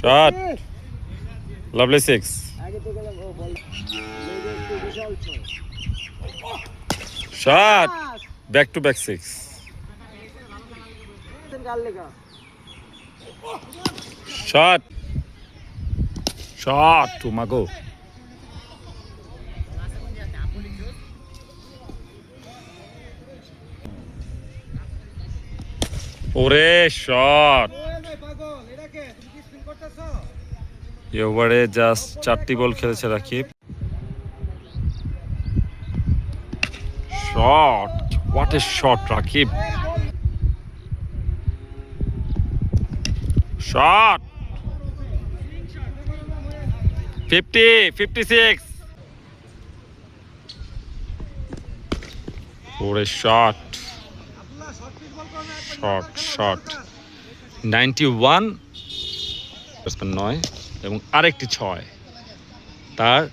shot lovely 6 shot back to back 6 shot shot টু মাগো ওরে শট এই ওভারে জাস্ট 4টি বল খেলেছে Rakib shot what a shot Rakib shot 56 ওরে শট শট শট 91 9 এবং আরেকটি 6 তার